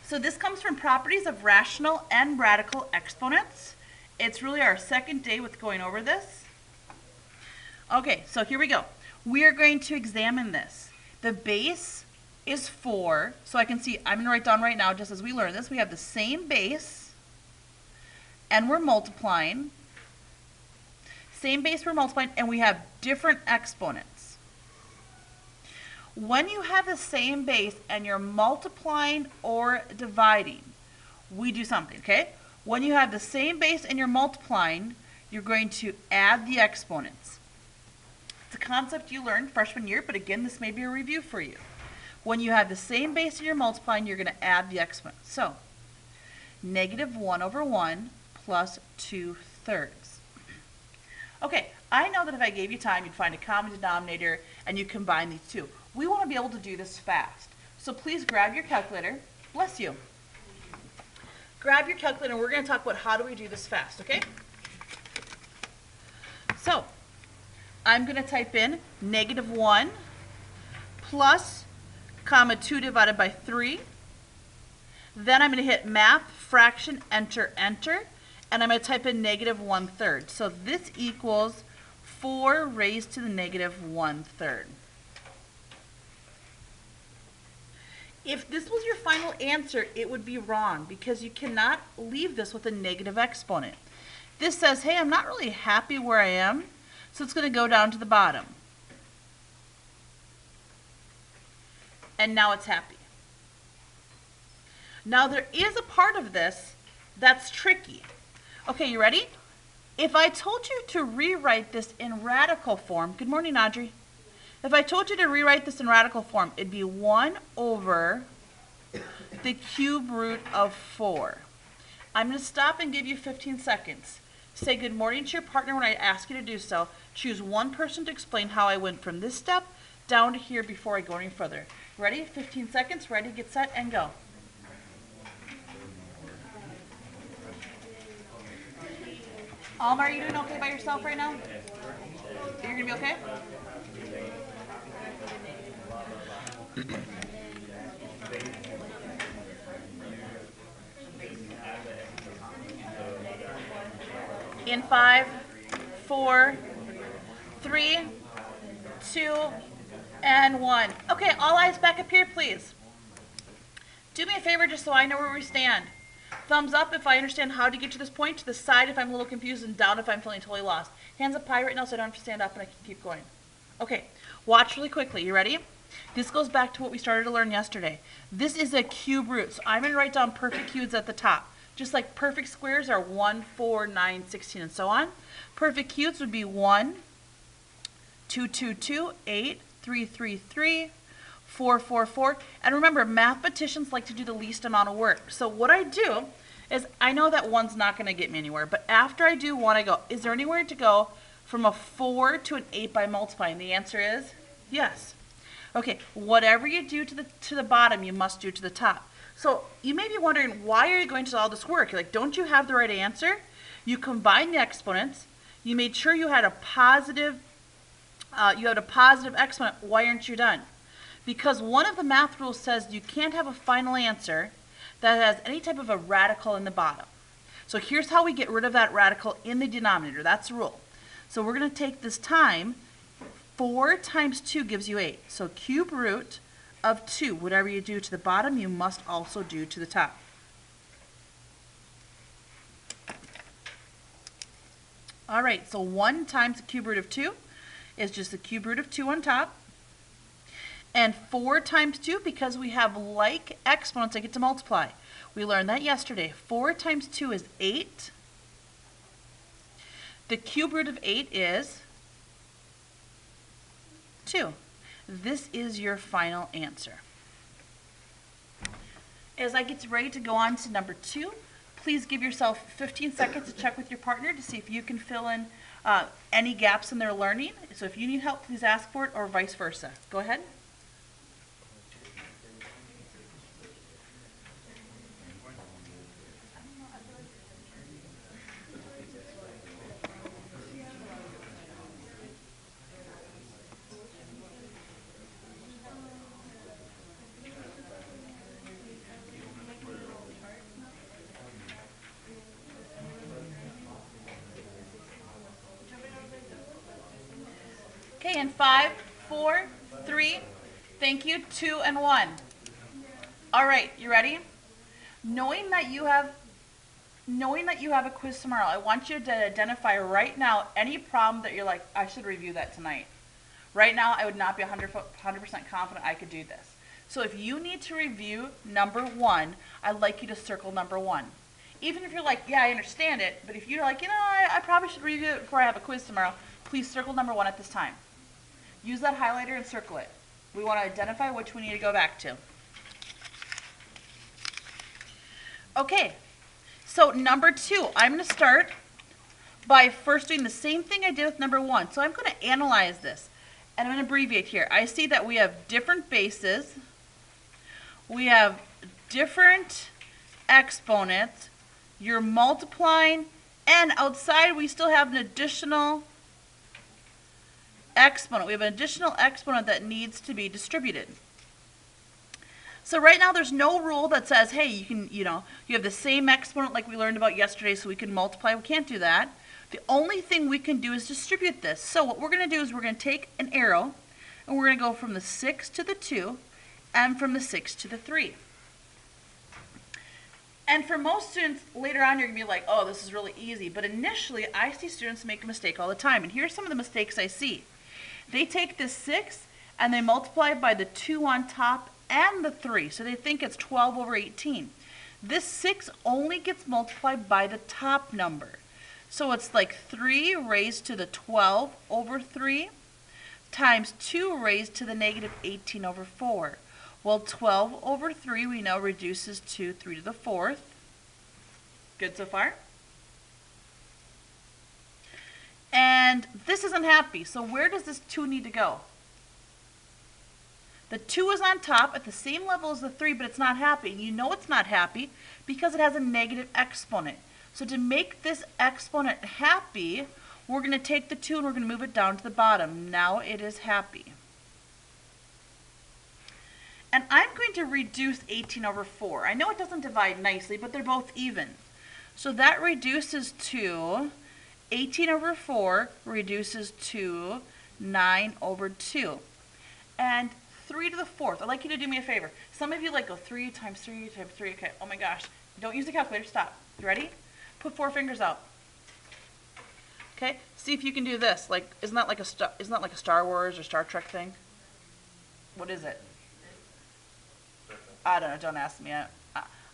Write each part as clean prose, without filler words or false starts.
So this comes from Properties of Rational and Radical Exponents. It's really our second day with going over this. Okay, so here we go. We are going to examine this. The base is 4, so I can see, I'm going to write down right now, just as we learn this, we have the same base, and we're multiplying. Same base, we're multiplying, and we have different exponents. When you have the same base and you're multiplying or dividing, we do something, okay? When you have the same base and you're multiplying, you're going to add the exponents. It's a concept you learned freshman year, but again, this may be a review for you. When you have the same base and you're multiplying, you're going to add the exponents. So, -1/1 plus 2/3. Okay, I know that if I gave you time, you'd find a common denominator and you combine these two. We want to be able to do this fast. So please grab your calculator. Bless you. Grab your calculator and we're going to talk about how do we do this fast, okay? So, I'm going to type in -1 plus, 2 divided by 3. Then I'm going to hit math, fraction, enter, enter. And I'm going to type in -1/3. So this equals 4 raised to the -1/3. If this was your final answer, it would be wrong because you cannot leave this with a negative exponent. This says, hey, I'm not really happy where I am, so it's going to go down to the bottom. And now it's happy. Now there is a part of this that's tricky. Okay, you ready? If I told you to rewrite this in radical form, good morning, Audrey. If I told you to rewrite this in radical form, it'd be 1 over the cube root of 4. I'm going to stop and give you 15 seconds. Say good morning to your partner when I ask you to do so. Choose one person to explain how I went from this step down to here before I go any further. Ready? 15 seconds. Ready, get set, and go. Alma, are you doing okay by yourself right now? You're going to be okay? In 5, 4, 3, 2, and 1. Okay, all eyes back up here, please. Do me a favor just so I know where we stand. Thumbs up if I understand how to get to this point, to the side if I'm a little confused, and down if I'm feeling totally lost. Hands up high right now so I don't have to stand up and I can keep going. Okay, watch really quickly. You ready? This goes back to what we started to learn yesterday. This is a cube root, so I'm going to write down perfect cubes at the top. Just like perfect squares are 1, 4, 9, 16, and so on. Perfect cubes would be 1, 2, 2, 2, 8, 3, 3, 3, 4, 4, 4. And remember, mathematicians like to do the least amount of work. So what I do is, I know that 1's not going to get me anywhere, but after I do 1, I go, is there anywhere to go from a 4 to an 8 by multiplying? The answer is yes. Okay, whatever you do to the bottom, you must do to the top. So you may be wondering, why are you going to all this work? You're like, don't you have the right answer? You combine the exponents. You made sure you had a positive exponent. Why aren't you done? Because one of the math rules says you can't have a final answer that has any type of a radical in the bottom. So here's how we get rid of that radical in the denominator. That's the rule. So we're going to take this time. 4 times 2 gives you 8. So cube root of 2, whatever you do to the bottom, you must also do to the top. All right, so 1 times the cube root of 2 is just the cube root of 2 on top. And 4 times 2, because we have like exponents, I get to multiply. We learned that yesterday. 4 times 2 is 8. The cube root of 8 is 2. This is your final answer. As I get ready to go on to number 2, please give yourself 15 seconds to check with your partner to see if you can fill in any gaps in their learning. So if you need help, please ask for it, or vice versa. Go ahead. 5, 4, 3, thank you, 2, and 1. All right, you ready? Knowing that you have a quiz tomorrow, I want you to identify right now any problem that you're like, I should review that tonight. Right now, I would not be 100% confident I could do this. So if you need to review number 1, I'd like you to circle number 1. Even if you're like, yeah, I understand it, but if you're like, I probably should review it before I have a quiz tomorrow, please circle number 1 at this time. Use that highlighter and circle it. We want to identify which we need to go back to. Okay, so number 2, I'm going to start by first doing the same thing I did with number 1. So I'm going to analyze this, and I'm going to abbreviate here. I see that we have different bases. We have different exponents. You're multiplying, and outside we still have an additional exponent. We have an additional exponent that needs to be distributed. So right now there's no rule that says, hey, you have the same exponent like we learned about yesterday, so we can multiply. We can't do that. The only thing we can do is distribute this. So what we're going to do is we're going to take an arrow, and we're going to go from the 6 to the 2, and from the 6 to the 3. And for most students, later on, you're going to be like, oh, this is really easy. But initially, I see students make a mistake all the time. And here's some of the mistakes I see. They take this 6, and they multiply it by the 2 on top and the 3. So they think it's 12 over 18. This 6 only gets multiplied by the top number. So it's like 3 raised to the 12 over 3 times 2 raised to the negative 18 over 4. Well, 12 over 3 we know reduces to 3 to the 4th. Good so far? And this isn't happy, so where does this 2 need to go? The 2 is on top at the same level as the 3, but it's not happy. You know it's not happy because it has a negative exponent. So to make this exponent happy, we're going to take the 2 and we're going to move it down to the bottom. Now it is happy. And I'm going to reduce 18 over 4. I know it doesn't divide nicely, but they're both even. So that reduces to 18 over 4 reduces to 9 over 2. And 3 to the 4th. I'd like you to do me a favor. Some of you like go 3 times 3 times 3. Okay, oh my gosh. Don't use the calculator. Stop. You ready? Put 4 fingers out. Okay, see if you can do this. Like, isn't that like a Star Wars or Star Trek thing? What is it? I don't know. Don't ask me.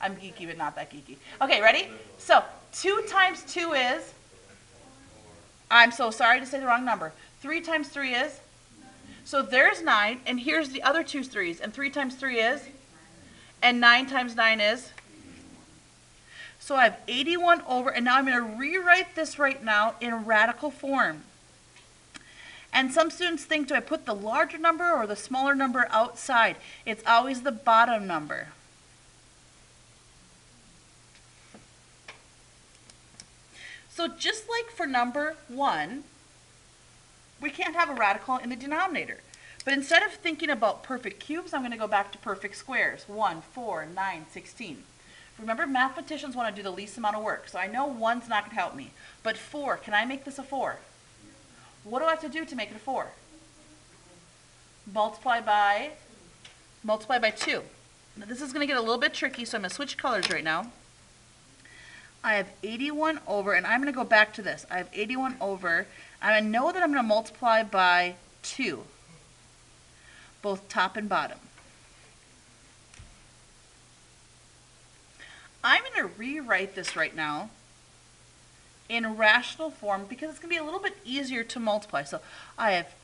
I'm geeky, but not that geeky. Okay, ready? So 2 times 2 is. I'm so sorry to say the wrong number. 3 times 3 is. So there's 9, and here's the other 2 3's. And 3 times 3 is. And 9 times 9 is. So I have 81 over, and now I'm going to rewrite this right now in radical form. And some students think, do I put the larger number or the smaller number outside? It's always the bottom number. So just like for number 1, we can't have a radical in the denominator. But instead of thinking about perfect cubes, I'm going to go back to perfect squares. 1, 4, 9, 16. Remember, mathematicians want to do the least amount of work. So I know 1's not going to help me. But 4, can I make this a 4? What do I have to do to make it a 4? Multiply by 2. Now this is going to get a little bit tricky, so I'm going to switch colors right now. I have 81 over, and I'm going to go back to this. I have 81 over, and I know that I'm going to multiply by 2, both top and bottom. I'm going to rewrite this right now in rational form because it's going to be a little bit easier to multiply. So I have,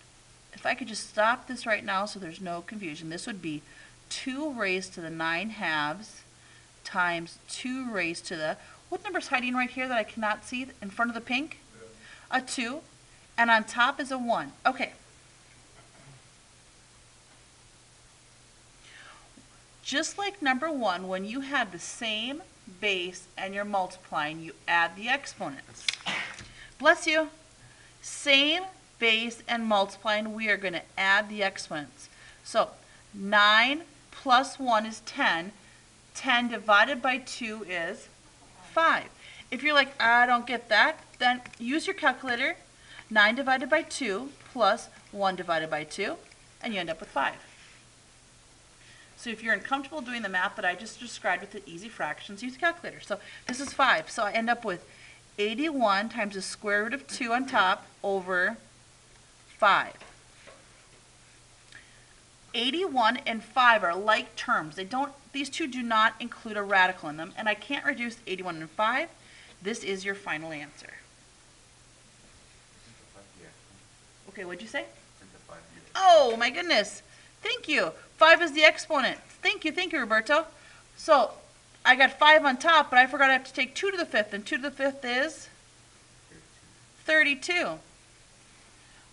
if I could just stop this right now so there's no confusion, this would be 2 raised to the 9/2 times 2 raised to the, what number's hiding right here that I cannot see in front of the pink? A 2, and on top is a 1. Okay. Just like number 1, when you have the same base and you're multiplying, you add the exponents. Bless you. Same base and multiplying, we are going to add the exponents. So 9 plus 1 is 10. 10 divided by 2 is 5. If you're like, I don't get that, then use your calculator. 9 divided by 2 plus 1 divided by 2, and you end up with 5. So if you're uncomfortable doing the math that I just described with the easy fractions, use a calculator. So this is 5. So I end up with 81 times the square root of 2 on top over 5. 81 and 5 are like terms. These two do not include a radical in them, and I can't reduce 81 and 5. This is your final answer. Okay, what'd you say? Oh, my goodness. Thank you. 5 is the exponent. Thank you, Roberto. So I got 5 on top, but I forgot I have to take 2 to the 5th, and 2 to the 5th is 32.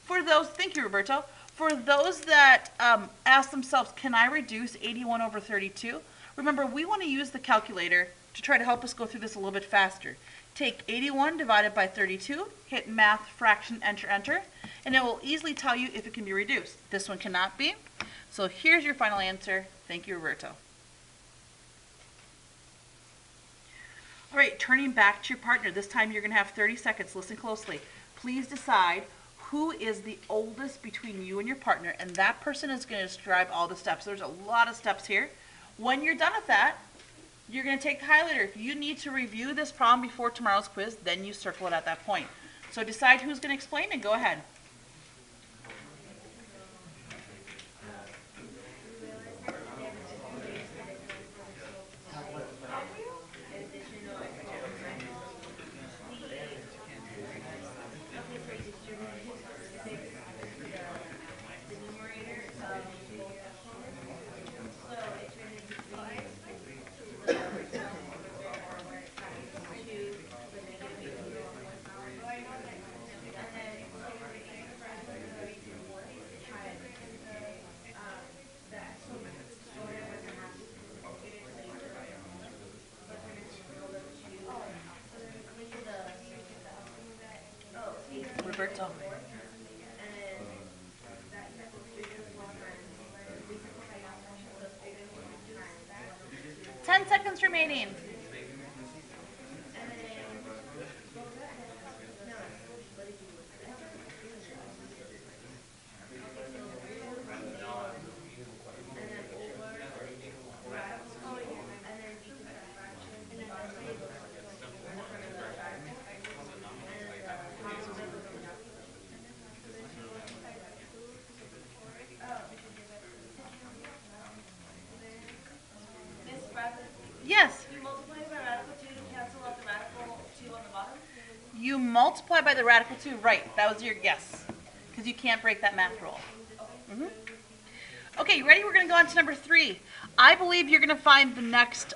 Thank you, Roberto. For those that ask themselves, can I reduce 81 over 32? Remember, we want to use the calculator to try to help us go through this a little bit faster. Take 81 divided by 32, hit math, fraction, enter, enter, and it will easily tell you if it can be reduced. This one cannot be. So here's your final answer. Thank you, Roberto. All right, turning back to your partner. This time you're going to have 30 seconds. Listen closely. Please decide who is the oldest between you and your partner, and that person is going to describe all the steps. There's a lot of steps here. When you're done with that, you're going to take the highlighter. If you need to review this problem before tomorrow's quiz, then you circle it at that point. So decide who's going to explain and go ahead. Roberto. 10 seconds remaining. Yes. You multiply by radical 2 to cancel out the radical 2 on the bottom? You multiply by the radical 2, right. That was your guess. Because you can't break that math rule. Okay, you ready? We're going to go on to number 3. I believe you're going to find the next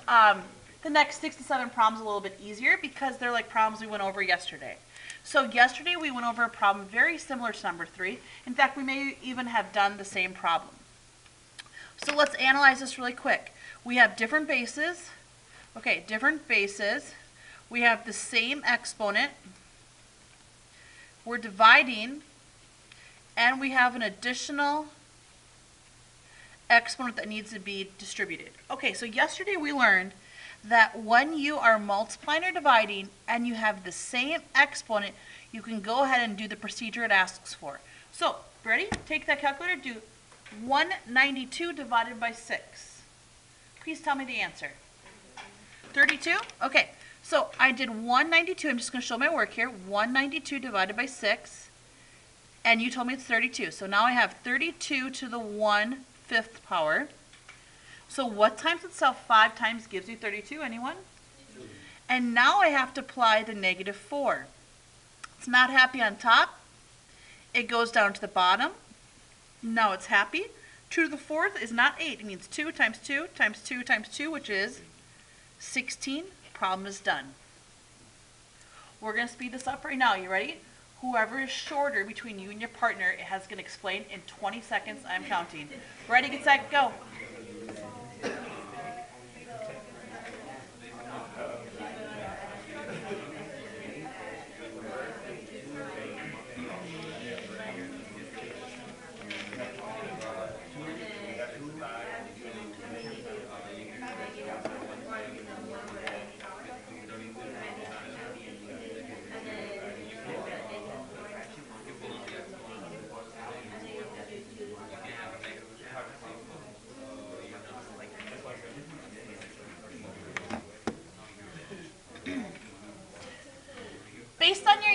6 to 7 problems a little bit easier because they're like problems we went over yesterday. So yesterday we went over a problem very similar to number 3. In fact, we may even have done the same problem. So let's analyze this really quick. We have different bases. Okay, different bases. We have the same exponent. We're dividing, and we have an additional exponent that needs to be distributed. Okay, so yesterday we learned that when you are multiplying or dividing and you have the same exponent, you can go ahead and do the procedure it asks for. So, ready? Take that calculator, do 192 divided by 6. Please tell me the answer. 32? Okay, so I did 192. I'm just going to show my work here. 192 divided by 6. And you told me it's 32. So now I have 32 to the 1/5 power. So what times itself 5 times gives you 32? Anyone? And now I have to apply the -4. It's not happy on top. It goes down to the bottom. Now it's happy. 2 to the 4th is not 8. It means 2 times 2 times 2 times 2, which is 16. Problem is done. We're going to speed this up right now. You ready? Whoever is shorter between you and your partner, it has going to explain in 20 seconds. I'm counting. Ready, get set, go.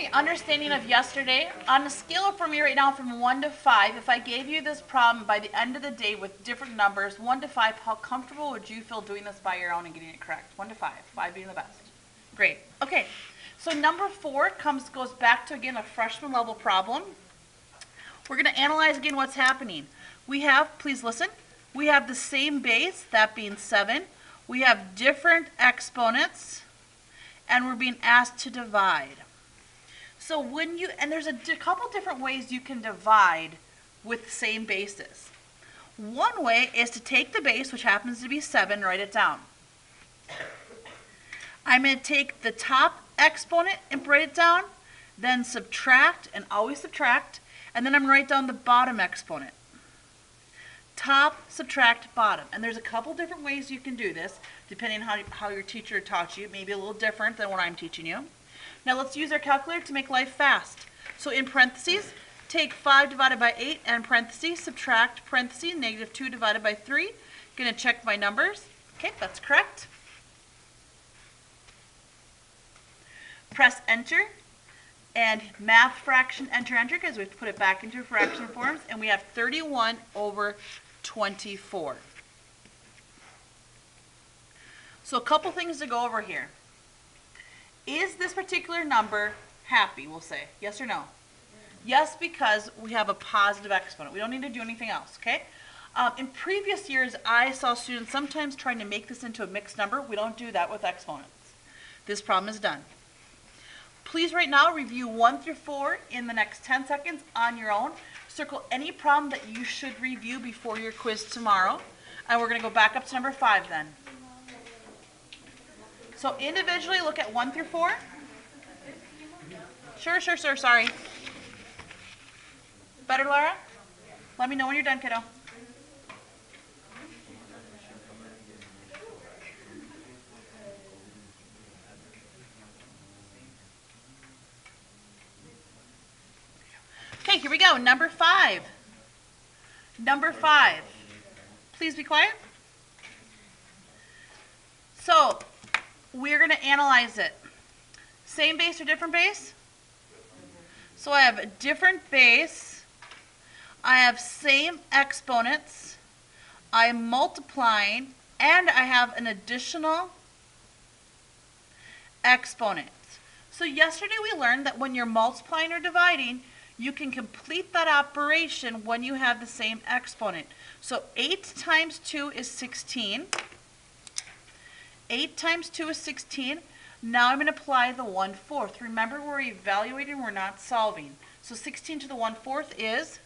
any understanding of yesterday, on a scale for me right now from 1 to 5, if I gave you this problem by the end of the day with different numbers, 1 to 5, how comfortable would you feel doing this by your own and getting it correct? 1 to 5, 5 being the best. Great. Okay, so number 4 goes back to, again, a freshman level problem. We're going to analyze again what's happening. We have, please listen, we have the same base, that being 7. We have different exponents, and we're being asked to divide. So and there's a couple different ways you can divide with the same bases. One way is to take the base, which happens to be 7, and write it down. I'm going to take the top exponent and write it down, then subtract, and always subtract, and then I'm going to write down the bottom exponent. Top, subtract, bottom. And there's a couple different ways you can do this, depending on how your teacher taught you. It may be a little different than what I'm teaching you. Now let's use our calculator to make life fast. So in parentheses, take 5 divided by 8, and parentheses, subtract parentheses, negative 2 divided by 3. Going to check my numbers. Okay, that's correct. Press enter. And math fraction, enter, because we have to put it back into fraction forms. And we have 31 over 24. So a couple things to go over here. Is this particular number happy, we'll say? Yes or no? Yes, because we have a positive exponent. We don't need to do anything else, okay? In previous years, I saw students sometimes trying to make this into a mixed number. We don't do that with exponents. This problem is done. Please right now review 1 through 4 in the next 10 seconds on your own. Circle any problem that you should review before your quiz tomorrow. And we're going to go back up to number 5 then. So individually look at 1 through 4. Sure, sorry. Better, Laura? Let me know when you're done, kiddo. Okay, here we go. Number 5. Number 5. Please be quiet. So, we're going to analyze it. Same base or different base? So I have a different base. I have same exponents. I am multiplying, and I have an additional exponent. So yesterday we learned that when you're multiplying or dividing, you can complete that operation when you have the same exponent. So 8 times 2 is 16. 8 times 2 is 16. Now I'm going to apply the 1/4. Remember, we're evaluating, we're not solving. So 16 to the 1/4 is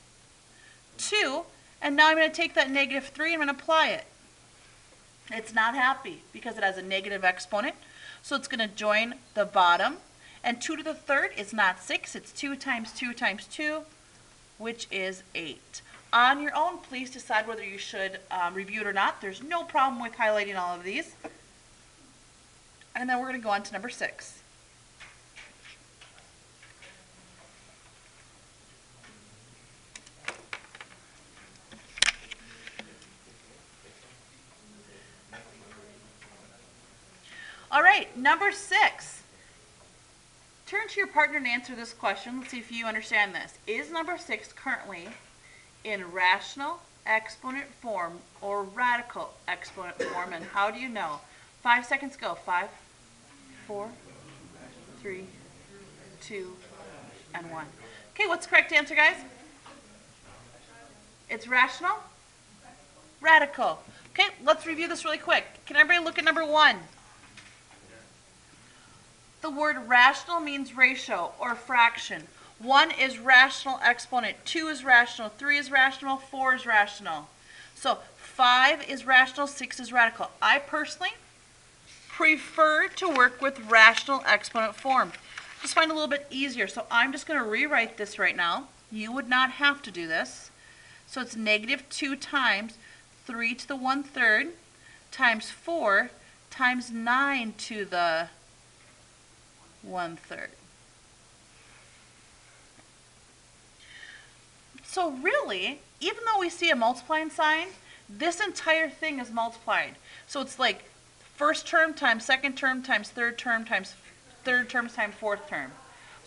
2. And now I'm going to take that negative 3 and I'm going to apply it. It's not happy because it has a negative exponent. So it's going to join the bottom. And 2 to the 3rd is not 6. It's 2 times 2 times 2, which is 8. On your own, please decide whether you should review it or not. There's no problem with highlighting all of these. And then we're going to go on to number 6. All right, number 6. Turn to your partner and answer this question. Let's see if you understand this. Is number 6 currently in rational exponent form or radical exponent form? And how do you know? 5 seconds go. 5, 4, 3, 2, and 1. Okay, what's the correct answer, guys? It's rational? Radical. Okay, let's review this really quick. Can everybody look at number 1? The word rational means ratio or fraction. 1 is rational exponent, 2 is rational, 3 is rational, 4 is rational. So 5 is rational, 6 is radical. I personally prefer to work with rational exponent form. Just find it a little bit easier. So I'm just going to rewrite this right now. You would not have to do this. So it's negative 2 times 3 to the 1/3 times 4 times 9 to the 1/3. So really, even though we see a multiplying sign, this entire thing is multiplied. So it's like first term times second term times third term times third term times fourth term.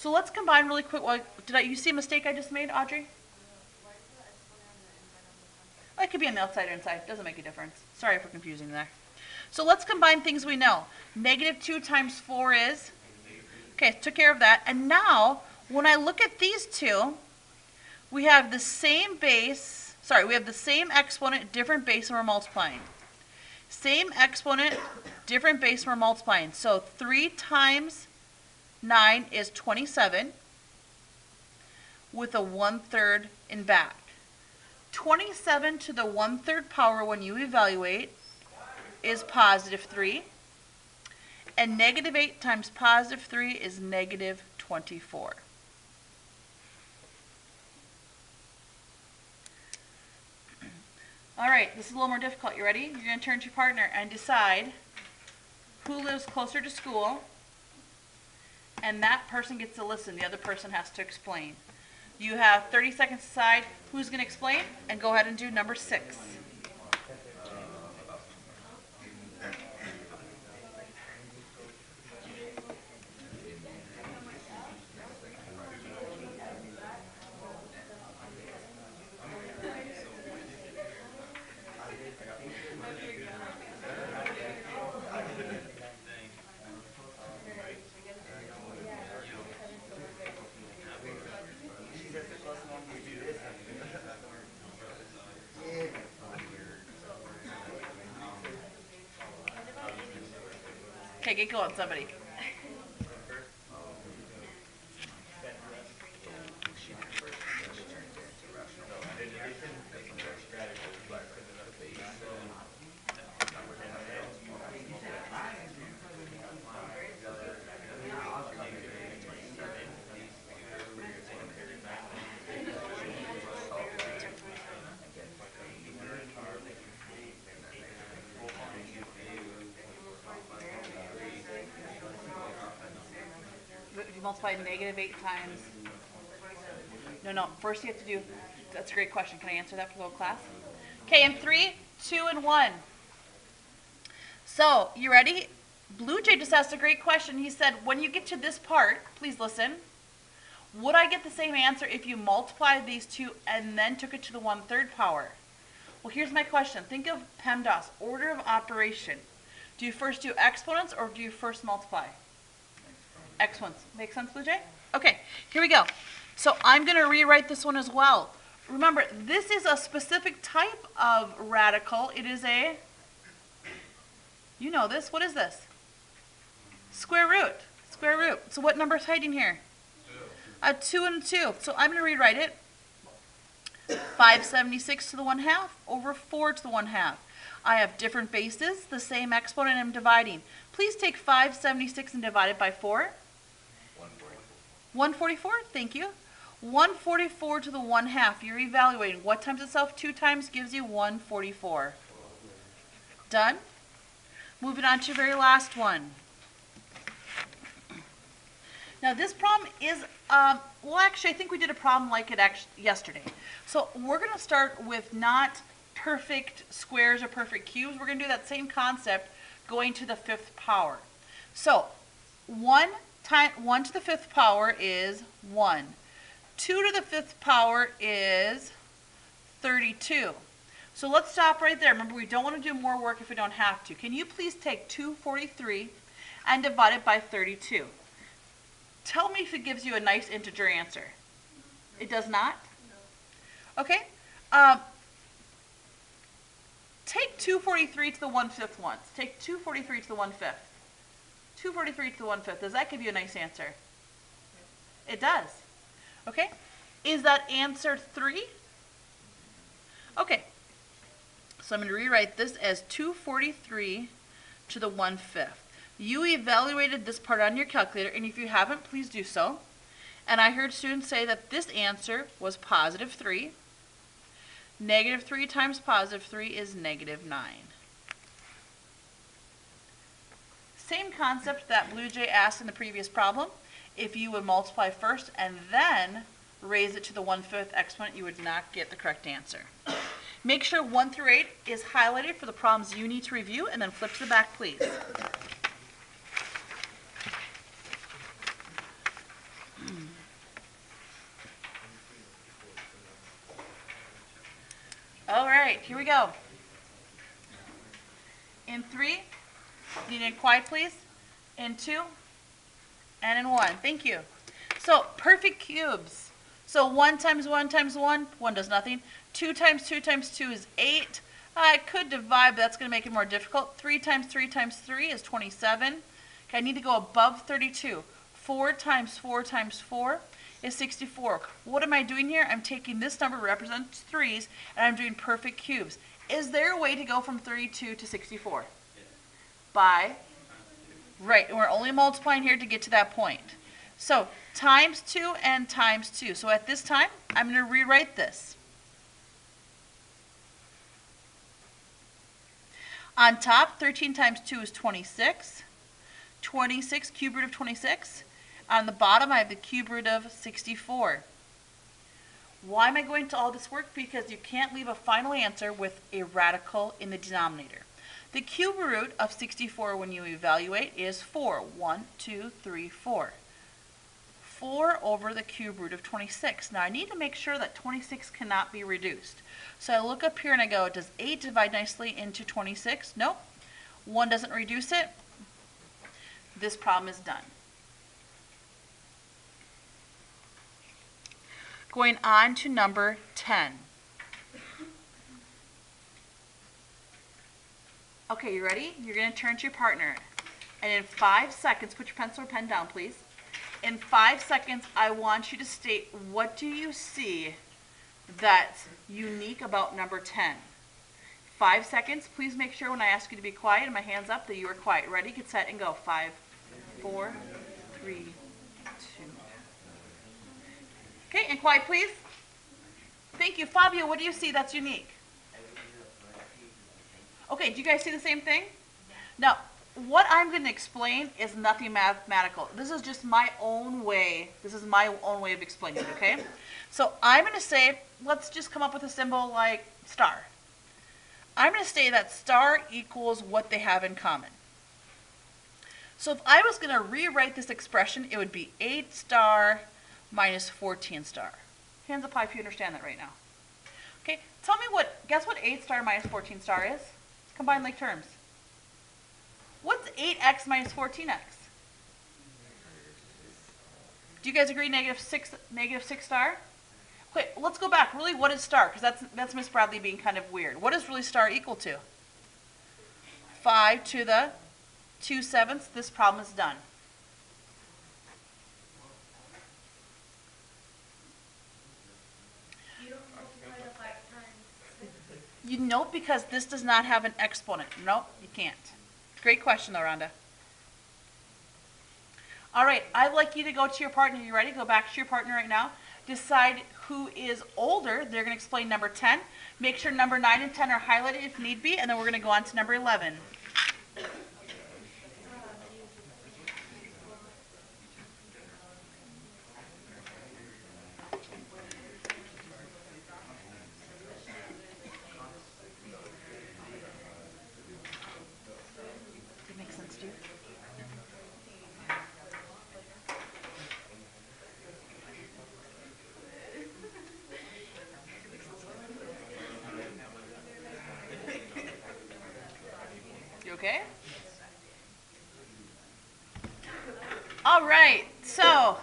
So let's combine really quick. Did you see a mistake I just made, Audrey? It could be on the outside or inside. Doesn't make a difference. Sorry for confusing there. So let's combine things we know. Negative 2 times 4 is? Okay, took care of that. And now, when I look at these two, we have the same base. Sorry, we have the same exponent, different base, and we're multiplying. Same exponent, different base, and we're multiplying. So 3 times 9 is 27 with a 1/3 in back. 27 to the 1/3 power when you evaluate is positive 3. And negative 8 times positive 3 is negative 24. All right, this is a little more difficult. You ready? You're going to turn to your partner and decide who lives closer to school, and that person gets to listen. The other person has to explain. You have 30 seconds to decide who's going to explain, and go ahead and do number 6. Okay, get going, somebody. If you multiply negative 8 times. No. First you have to do, that's a great question. Can I answer that for the whole class? Okay, in 3, 2, and 1. So, you ready? Blue Jay just asked a great question. He said, when you get to this part, please listen, would I get the same answer if you multiplied these two and then took it to the 1/3 power? Well, here's my question. Think of PEMDAS, order of operation. Do you first do exponents or do you first multiply? Exponents. Make sense, Blue Jay? Okay, here we go. So I'm going to rewrite this one as well. Remember, this is a specific type of radical. It is a, you know this, what is this? Square root. Square root. So what number is hiding here? 2 and 2. So I'm going to rewrite it. 576 to the 1/2 over 4 to the 1/2. I have different bases, the same exponent I'm dividing. Please take 576 and divide it by 4. 144, thank you. 144 to the 1/2, you're evaluating. What times itself? 2 times gives you 144. Done? Moving on to your very last one. Now this problem is, well actually I think we did a problem like it yesterday. So we're going to start with not perfect squares or perfect cubes. We're going to do that same concept going to the 5th power. So 1 to the 5th power is 1. 2 to the 5th power is 32. So let's stop right there. Remember, we don't want to do more work if we don't have to. Can you please take 243 and divide it by 32? Tell me if it gives you a nice integer answer. It does not? Okay. Take 243 to the 1/5 once. Take 243 to the 1/5. 243 to the 1/5. Does that give you a nice answer? It does. Okay. Is that answer 3? Okay. So I'm going to rewrite this as 243 to the 1/5. You evaluated this part on your calculator, and if you haven't, please do so. And I heard students say that this answer was positive 3. Negative 3 times positive 3 is negative 9. Same concept that Blue Jay asked in the previous problem. If you would multiply first and then raise it to the 1/5 exponent, you would not get the correct answer. Make sure 1 through 8 is highlighted for the problems you need to review, and then flip to the back, please. Here we go. In 3, you need quiet, please. In 2, and in 1. Thank you. So perfect cubes. So 1 times 1 times 1, 1 does nothing. 2 times 2 times 2 is 8. I could divide, but that's going to make it more difficult. 3 times 3 times 3 is 27. Okay, I need to go above 32. 4 times 4 times 4 is 64. What am I doing here? I'm taking this number, represents 3's, and I'm doing perfect cubes. Is there a way to go from 32 to 64? By, right, and we're only multiplying here to get to that point. So times 2 and times 2. So at this time, I'm going to rewrite this. On top, 13 times 2 is 26. 26, cube root of 26. On the bottom, I have the cube root of 64. Why am I going to all this work? Because you can't leave a final answer with a radical in the denominator. The cube root of 64 when you evaluate is 4. 1, 2, 3, 4. 4 over the cube root of 26. Now I need to make sure that 26 cannot be reduced. So I look up here and I go, does 8 divide nicely into 26? Nope. 1 doesn't reduce it. This problem is done. Going on to number 10. Okay, you ready? You're going to turn to your partner. And in 5 seconds, put your pencil or pen down, please. In 5 seconds, I want you to state, what do you see that's unique about number 10? 5 seconds. Please make sure when I ask you to be quiet and my hand's up that you are quiet. Ready, get set, and go. 5, 4, 3, 2. Okay, and quiet, please. Thank you. Fabio, what do you see that's unique? Okay, do you guys see the same thing? Now, what I'm going to explain is nothing mathematical. This is just my own way. This is my own way of explaining it, okay? So I'm going to say, let's just come up with a symbol like star. I'm going to say that star equals what they have in common. So if I was going to rewrite this expression, it would be 8 star minus 14 star. Hands up high if you understand that right now. Okay, tell me guess what 8 star minus 14 star is? Combined like terms. What's 8x minus 14x? Do you guys agree negative 6 star? Okay, let's go back. Really, what is star? Because that's Miss Bradley being kind of weird. What is really star equal to? 5 to the 2/7. This problem is done. You don't multiply the 5 times 6. You know, because this does not have an exponent. No, you can't. Great question, though, Rhonda. All right, I'd like you to go to your partner. You ready? Go back to your partner right now. Decide who is older. They're going to explain number 10. Make sure number 9 and 10 are highlighted if need be, and then we're going to go on to number 11. That makes sense to you? You okay? All right, so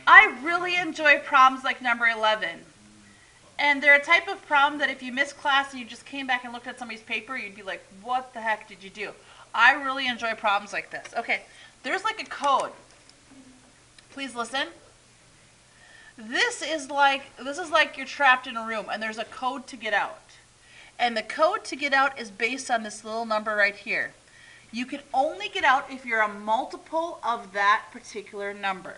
I really enjoy problems like number 11. And they're a type of problem that if you missed class and you just came back and looked at somebody's paper, you'd be like, what the heck did you do? I really enjoy problems like this. Okay, there's like a code. Please listen. This is like you're trapped in a room and there's a code to get out. And the code to get out is based on this little number right here. You can only get out if you're a multiple of that particular number.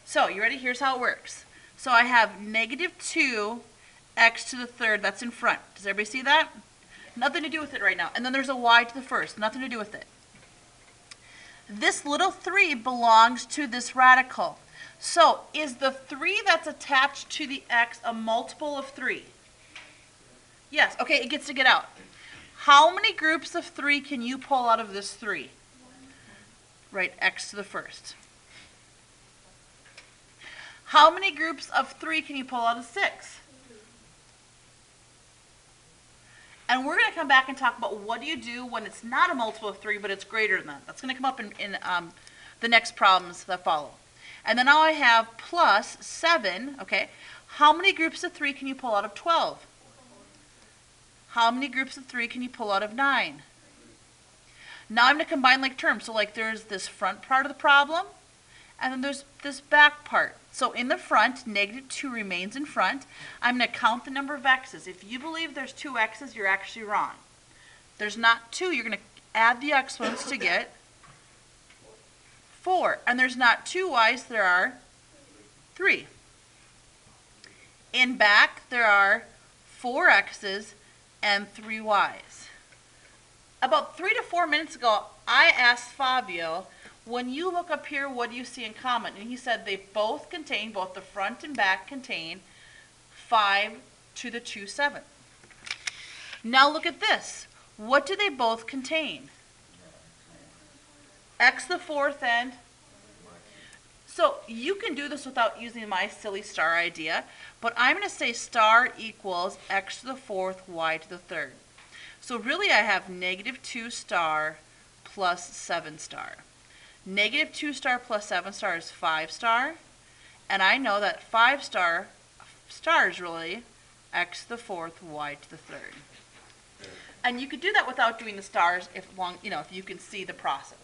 So, you ready? Here's how it works. So I have negative 2x to the third, that's in front. Does everybody see that? Nothing to do with it right now. And then there's a y to the first, nothing to do with it. This little 3 belongs to this radical. So is the 3 that's attached to the x a multiple of 3? Yes, okay, it gets to get out. How many groups of 3 can you pull out of this 3? Right, x to the first. How many groups of 3 can you pull out of 6? And we're going to come back and talk about what do you do when it's not a multiple of 3, but it's greater than that. That's going to come up in the next problems that follow. And then now I have plus 7, okay? How many groups of 3 can you pull out of 12? How many groups of 3 can you pull out of 9? Now I'm going to combine like terms. So like there's this front part of the problem, and then there's this back part. So in the front, negative 2 remains in front. I'm going to count the number of x's. If you believe there's 2 x's, you're actually wrong. There's not 2. You're going to add the exponents to get 4. And there's not 2 y's, there are 3. In back, there are 4 x's and 3 y's. About 3 to 4 minutes ago, I asked Fabio, when you look up here, what do you see in common? And he said they both contain, both the front and back contain 5 to the 2 7. Now look at this. What do they both contain? X the 4th and... So you can do this without using my silly star idea, but I'm going to say star equals x to the 4th, y to the 3rd. So really I have negative 2 star plus 7 star. Negative 2 star plus 7 star is 5 star. And I know that 5 star is really x to the 4th, y to the 3rd. And you could do that without doing the stars if you can see the process.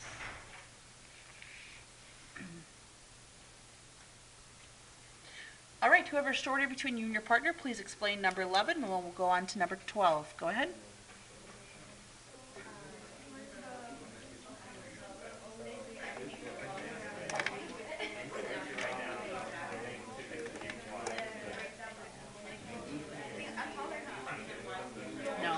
All right, whoever's shorter between you and your partner, please explain number 11, and then we'll go on to number 12. Go ahead. No.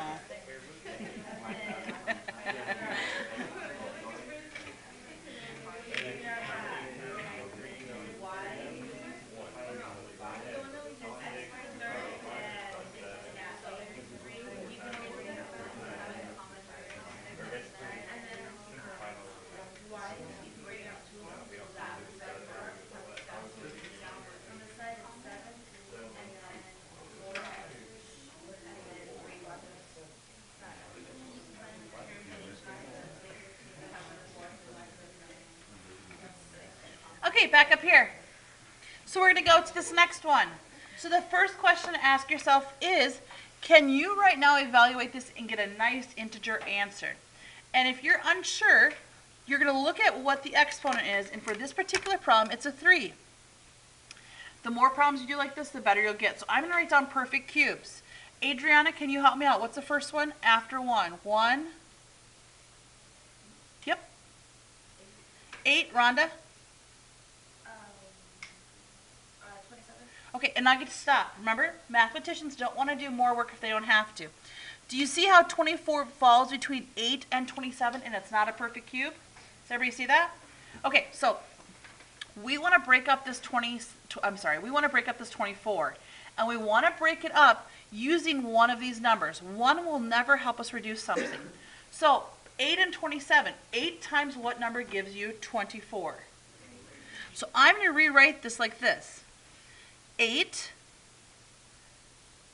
Okay, back up here. So we're going to go to this next one. So the first question to ask yourself is, can you right now evaluate this and get a nice integer answer? And if you're unsure, you're going to look at what the exponent is, and for this particular problem, it's a 3. The more problems you do like this, the better you'll get. So I'm going to write down perfect cubes. Adriana, can you help me out? What's the first one? After 1. 1. Yep. 8, Rhonda? 27. Okay, and I get to stop. Remember, mathematicians don't want to do more work if they don't have to. Do you see how 24 falls between 8 and 27 and it's not a perfect cube? Does everybody see that? Okay, so we want to break up this 24, and we want to break it up using one of these numbers. One will never help us reduce something. So 8 and 27, 8 times what number gives you 24? So I'm going to rewrite this like this. 8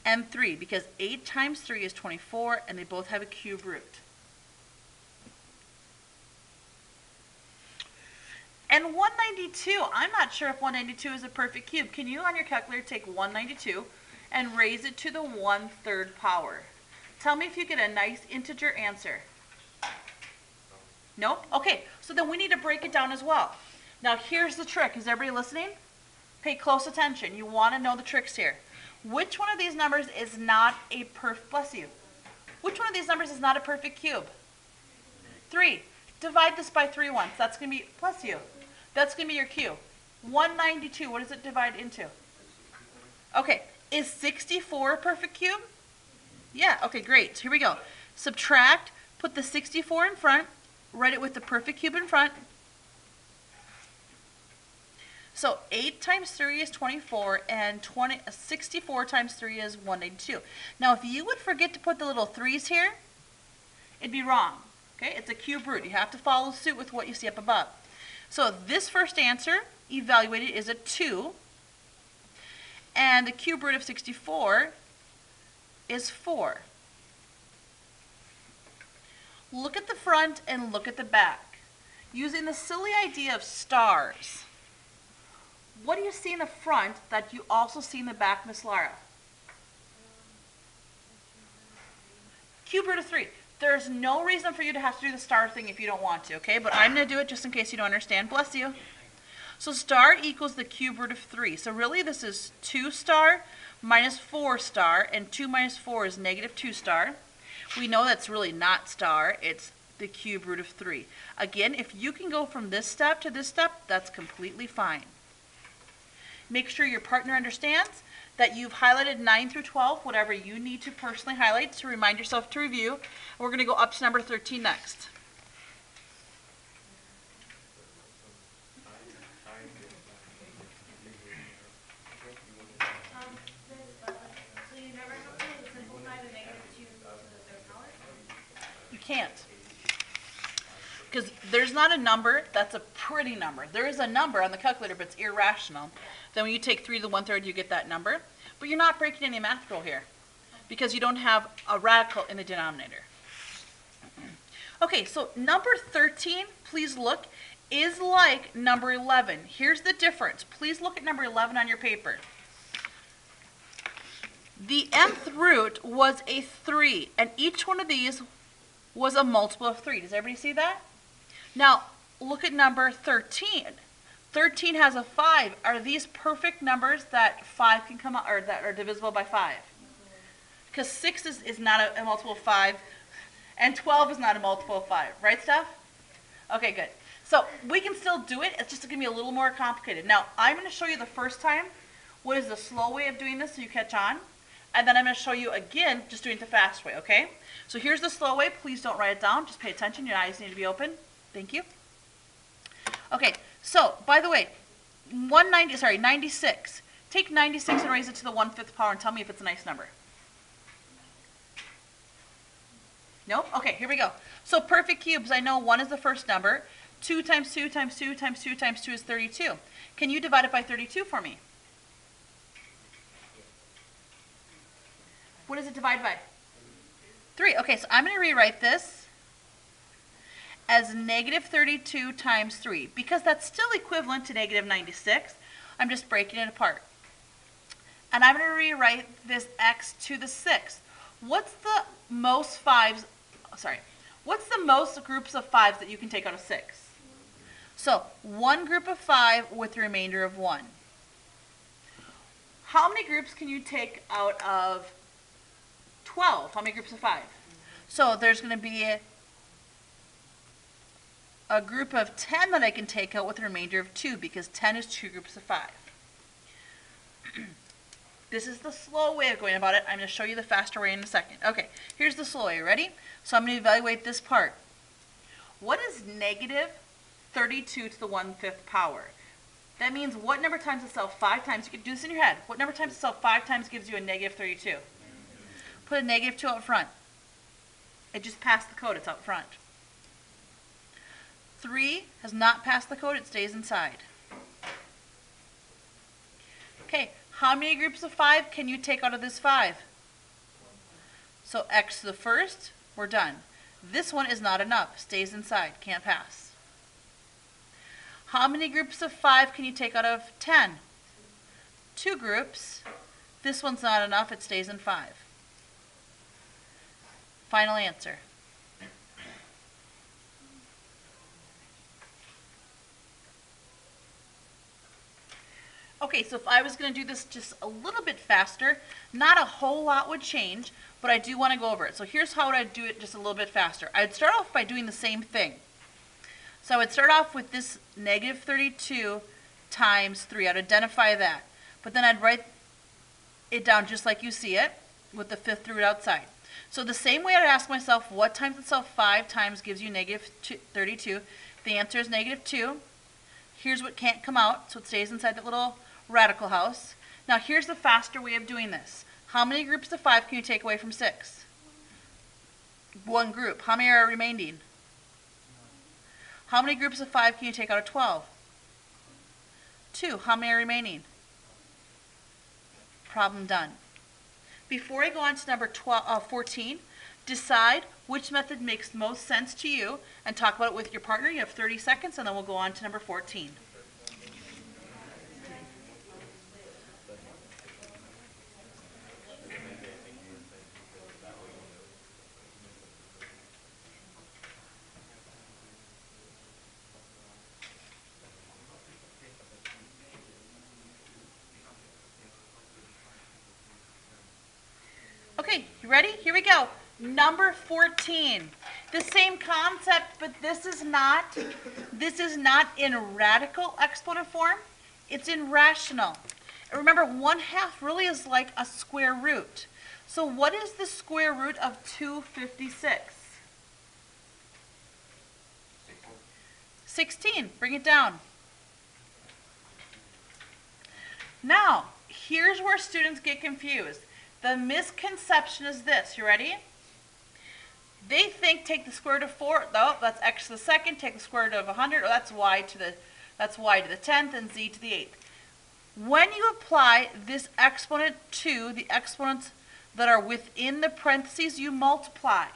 and 3, because 8 times 3 is 24, and they both have a cube root. And 192, I'm not sure if 192 is a perfect cube. Can you on your calculator take 192 and raise it to the 1/3 power? Tell me if you get a nice integer answer. Nope? Okay, so then we need to break it down as well. Now here's the trick. Is everybody listening? Pay close attention. You want to know the tricks here. Which one of these numbers is not a bless you. Which one of these numbers is not a perfect cube? 3. Divide this by 3 once. That's going to be, bless you. That's going to be your cube. 192, what does it divide into? Okay, is 64 a perfect cube? Yeah, okay, great. Here we go. Subtract, put the 64 in front, write it with the perfect cube in front. So 8 times 3 is 24, and 64 times 3 is 192. Now, if you would forget to put the little 3's here, it'd be wrong. Okay, it's a cube root. You have to follow suit with what you see up above. So this first answer, evaluated, is a 2. And the cube root of 64 is 4. Look at the front and look at the back. Using the silly idea of stars, what do you see in the front that you also see in the back, Miss Lara? Cube root of 3. There's no reason for you to have to do the star thing if you don't want to, okay? But I'm going to do it just in case you don't understand. Bless you. So star equals the cube root of 3. So really this is 2 star minus 4 star, and 2 minus 4 is negative 2 star. We know that's really not star, it's the cube root of 3. Again, if you can go from this step to this step, that's completely fine. Make sure your partner understands that you've highlighted 9 through 12, whatever you need to personally highlight to remind yourself to review. We're going to go up to number 13 next. So you never have to simplify the -2 to the third power? You can't. Because there's not a number that's a pretty number. There is a number on the calculator, but it's irrational. Then when you take 3 to the 1/3, you get that number. But you're not breaking any math rule here because you don't have a radical in the denominator. Okay, so number 13, please look, is like number 11. Here's the difference. Please look at number 11 on your paper. The nth root was a 3, and each one of these was a multiple of 3. Does everybody see that? Now, look at number 13. 13 has a 5. Are these perfect numbers that 5 can come out, or that are divisible by 5? Because 6 is not a multiple of 5, and 12 is not a multiple of 5. Right, Steph? Okay, good. So we can still do it. It's just going to be a little more complicated. Now, I'm going to show you the first time what is the slow way of doing this so you catch on. And then I'm going to show you again just doing it the fast way, okay? So here's the slow way. Please don't write it down. Just pay attention. Your eyes need to be open. Thank you. Okay, so by the way, 96. Take 96 and raise it to the 1/5 power and tell me if it's a nice number. Nope? Okay, here we go. So perfect cubes, I know 1 is the first number. 2 times 2 times 2 times 2 times 2 is 32. Can you divide it by 32 for me? What does it divide by? 3. Okay, so I'm going to rewrite this as negative 32 times 3, because that's still equivalent to negative 96. I'm just breaking it apart. And I'm going to rewrite this x to the 6th. What's the most groups of 5s that you can take out of 6? So, one group of 5 with the remainder of 1. How many groups can you take out of 12? How many groups of 5? So there's going to be a group of 10 that I can take out with the remainder of 2, because 10 is 2 groups of 5. This is the slow way of going about it. I'm going to show you the faster way in a second. Okay, here's the slow way. Ready? So I'm going to evaluate this part. What is negative 32 to the 1/5 power? That means what number times itself 5 times? You can do this in your head. What number times itself 5 times gives you a negative 32? Put a negative 2 out front. It just passed the code. It's out front. 3 has not passed the code. It stays inside. Okay, how many groups of 5 can you take out of this 5? So x to the first, we're done. This one is not enough. Stays inside. Can't pass. How many groups of 5 can you take out of 10? 2 groups. This one's not enough. It stays in 5. Final answer. Okay, so if I was going to do this just a little bit faster, not a whole lot would change, but I do want to go over it. So here's how I'd do it just a little bit faster. I'd start off by doing the same thing. So I would start off with this negative 32 times 3. I'd identify that. But then I'd write it down just like you see it, with the 5th root outside. So the same way I'd ask myself, what times itself 5 times gives you negative 32? The answer is negative 2. Here's what can't come out, so it stays inside that little radical house. Now here's the faster way of doing this. How many groups of 5 can you take away from 6? 1 group. How many are remaining? How many groups of 5 can you take out of 12? 2. How many are remaining? Problem done. Before I go on to number 14, decide which method makes most sense to you, and talk about it with your partner. You have 30 seconds, and then we'll go on to number 14. Okay, you ready? Here we go. Number 14. The same concept, but this is not in radical exponent form. It's in rational. And remember, 1/2 really is like a square root. So what is the square root of 256? 16. Bring it down. Now, here's where students get confused. The misconception is this. You ready? They think take the square root of 4. Oh, that's x to the second. Take the square root of 100. Oh, that's y to the 10th and z to the 8th. When you apply this exponent to the exponents that are within the parentheses, you multiply.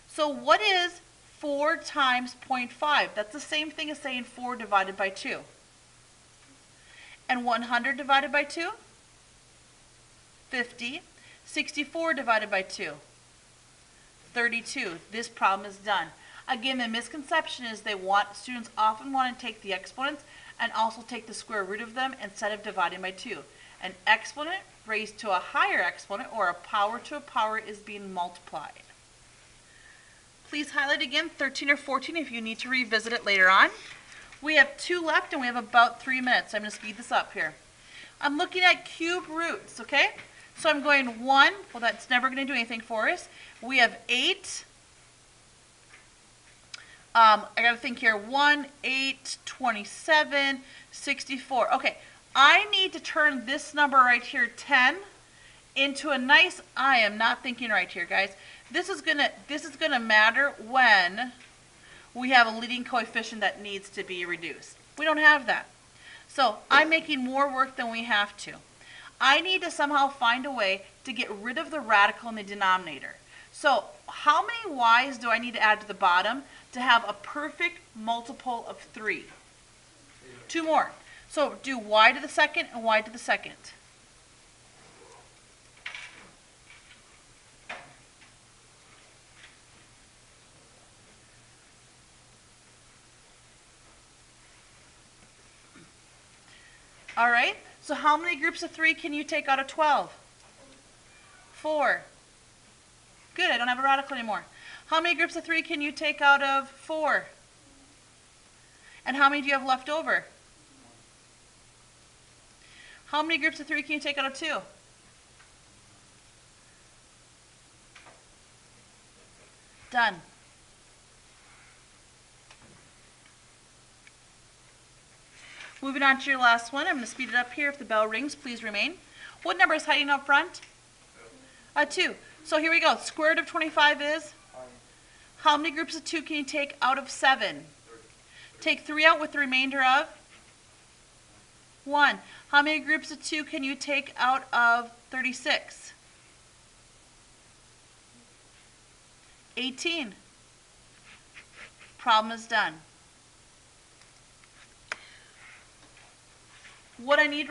So what is 4 times 0.5? That's the same thing as saying 4 divided by 2. And 100 divided by 2? 50. 64 divided by 2? 32. This problem is done. Again, the misconception is students often want to take the exponents and also take the square root of them instead of dividing by 2. An exponent raised to a higher exponent, or a power to a power, is being multiplied. Please highlight again 13 or 14 if you need to revisit it later on. We have 2 left and we have about 3 minutes. I'm going to speed this up here. I'm looking at cube roots, okay? So I'm going 1. Well, that's never going to do anything for us. We have 8. I got to think here. 1, 8, 27, 64. Okay, I need to turn this number right here, 10, into a nice, I am not thinking right here, guys. This is gonna matter when we have a leading coefficient that needs to be reduced. We don't have that. So I'm making more work than we have to. I need to somehow find a way to get rid of the radical in the denominator. So how many y's do I need to add to the bottom to have a perfect multiple of 3? 2 more. So do y to the second and y to the second. All right, so how many groups of 3 can you take out of 12? 4. Good, I don't have a radical anymore. How many groups of 3 can you take out of 4? And how many do you have left over? How many groups of 3 can you take out of 2? Done. Moving on to your last one. I'm going to speed it up here. If the bell rings, please remain. What number is hiding up front? 2. So here we go. Square root of 25 is? How many groups of 2 can you take out of 7? Take 3 out with the remainder of? 1. How many groups of 2 can you take out of 36? 18. Problem is done. What I need